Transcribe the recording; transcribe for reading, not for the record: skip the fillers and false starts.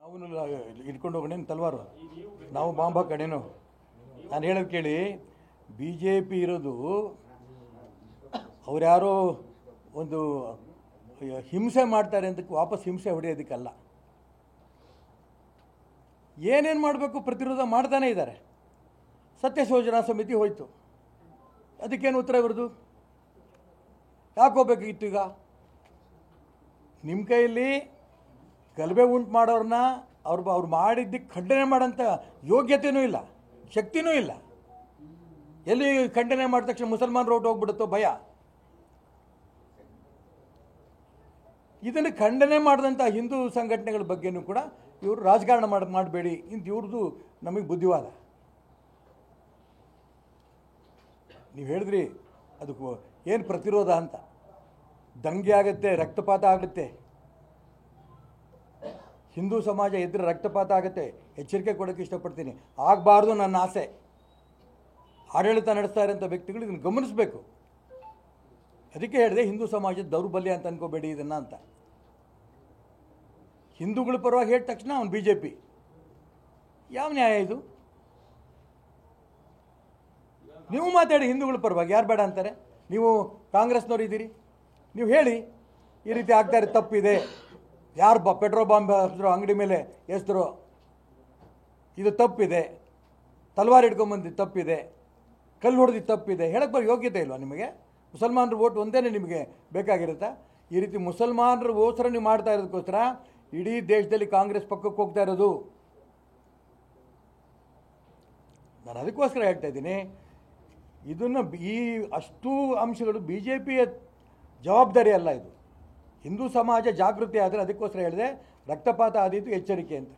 ಅವನು ಇಟ್ಕೊಂಡು ಹೋಗೋಣ ತಲ್ವಾರು, ನಾವು ಬಾಂಬ ಕಡೆನೋ. ನಾನು ಹೇಳೋದು ಕೇಳಿ, ಬಿ ಜೆ ಪಿ ಇರೋದು ಅವ್ರು ಯಾರೋ ಒಂದು ಹಿಂಸೆ ಮಾಡ್ತಾರೆ ಅಂತ ವಾಪಸ್ ಹಿಂಸೆ ಹೊಡೆಯೋದಕ್ಕಲ್ಲ. ಏನೇನು ಮಾಡಬೇಕು ಪ್ರತಿರೋಧ ಮಾಡ್ತಾನೇ ಇದ್ದಾರೆ. ಸತ್ಯ ಶೋಧನಾ ಸಮಿತಿ ಹೋಯಿತು, ಅದಕ್ಕೇನು ಉತ್ತರ ಬರೋದು? ಯಾಕೆ ಹೋಗ್ಬೇಕಿತ್ತು? ಈಗ ನಿಮ್ಮ ಕೈಯಲ್ಲಿ ಗಲಭೆ ಉಂಟು ಮಾಡೋರನ್ನ ಅವ್ರು ಮಾಡಿದ್ದಕ್ಕೆ ಖಂಡನೆ ಮಾಡೋಂಥ ಯೋಗ್ಯತೆಯೂ ಇಲ್ಲ, ಶಕ್ತಿನೂ ಇಲ್ಲ. ಎಲ್ಲಿ ಖಂಡನೆ ಮಾಡಿದ ತಕ್ಷಣ ಮುಸಲ್ಮಾನರು ಹೊರಟು ಹೋಗ್ಬಿಡುತ್ತೋ ಭಯ. ಇದನ್ನು ಖಂಡನೆ ಮಾಡಿದಂಥ ಹಿಂದೂ ಸಂಘಟನೆಗಳ ಬಗ್ಗೆನೂ ಕೂಡ ಇವರು ರಾಜಕಾರಣ ಮಾಡಬೇಡಿ ಇಂತ ಇವ್ರದ್ದು ನಮಗೆ ಬುದ್ಧಿವಾದ. ನೀವು ಹೇಳಿದ್ರಿ ಅದಕ್ಕೆ ಏನು ಪ್ರತಿರೋಧ ಅಂತ. ದಂಗೆ ಆಗುತ್ತೆ, ರಕ್ತಪಾತ ಆಗುತ್ತೆ, ಹಿಂದೂ ಸಮಾಜ ಎದುರು ರಕ್ತಪಾತ ಆಗುತ್ತೆ. ಎಚ್ಚರಿಕೆ ಕೊಡೋಕ್ಕೆ ಇಷ್ಟಪಡ್ತೀನಿ. ಆಗಬಾರ್ದು ನನ್ನ ಆಸೆ. ಆಡಳಿತ ನಡೆಸ್ತಾ ಇರೋಂಥ ವ್ಯಕ್ತಿಗಳು ಇದನ್ನು ಗಮನಿಸಬೇಕು. ಅದಕ್ಕೆ ಹೇಳಿದೆ ಹಿಂದೂ ಸಮಾಜದ ದೌರ್ಬಲ್ಯ ಅಂತ ಅನ್ಕೋಬೇಡಿ ಇದನ್ನು ಅಂತ. ಹಿಂದೂಗಳ ಪರವಾಗಿ ಹೇಳಿದ ತಕ್ಷಣ ಅವನು ಬಿ ಜೆ ಪಿ. ಯಾವ ನ್ಯಾಯ ಇದು? ನೀವು ಮಾತಾಡಿ ಹಿಂದೂಗಳ ಪರವಾಗಿ, ಯಾರು ಬೇಡ ಅಂತಾರೆ? ನೀವು ಕಾಂಗ್ರೆಸ್ನವ್ರು ಇದ್ದೀರಿ, ನೀವು ಹೇಳಿ ಈ ರೀತಿ ಆಗ್ತಾರೆ, ತಪ್ಪಿದೆ. ಯಾರು ಪೆಟ್ರೋಲ್ ಬಾಂಬ್ ಹಾಕಿದ್ರು ಅಂಗಡಿ ಮೇಲೆ ಎಸ್ತರು, ಇದು ತಪ್ಪಿದೆ. ತಲವಾರು ಹಿಡ್ಕೊಂಬಂದು ತಪ್ಪಿದೆ, ಕಲ್ಲು ಹೊಡೆದು ತಪ್ಪಿದೆ. ಹೇಳಕ್ಕೆ ಬರೋ ಯೋಗ್ಯತೆ ಇಲ್ವಾ ನಿಮಗೆ? ಮುಸಲ್ಮಾನರು ಓಟ್ ಒಂದೇ ನಿಮಗೆ ಬೇಕಾಗಿರುತ್ತಾ? ಈ ರೀತಿ ಮುಸಲ್ಮಾನರು ಓಸರ ನೀವು ಮಾಡ್ತಾ ಇರೋದಕ್ಕೋಸ್ಕರ ಇಡೀ ದೇಶದಲ್ಲಿ ಕಾಂಗ್ರೆಸ್ ಪಕ್ಕಕ್ಕೆ ಹೋಗ್ತಾ ಇರೋದು. ನಾನು ಅದಕ್ಕೋಸ್ಕರ ಹೇಳ್ತಾ ಇದ್ದೀನಿ, ಇದನ್ನು ಈ ಅಷ್ಟೂ ಅಂಶಗಳು ಬಿ ಜೆ ಪಿಯ ಜವಾಬ್ದಾರಿ ಅಲ್ಲ. ಇದು ಹಿಂದೂ ಸಮಾಜ ಜಾಗೃತಿ ಆದರೆ, ಅದಕ್ಕೋಸ್ಕರ ಹೇಳಿದೆ ರಕ್ತಪಾತ ಆದೀತು, ಎಚ್ಚರಿಕೆ ಅಂತ.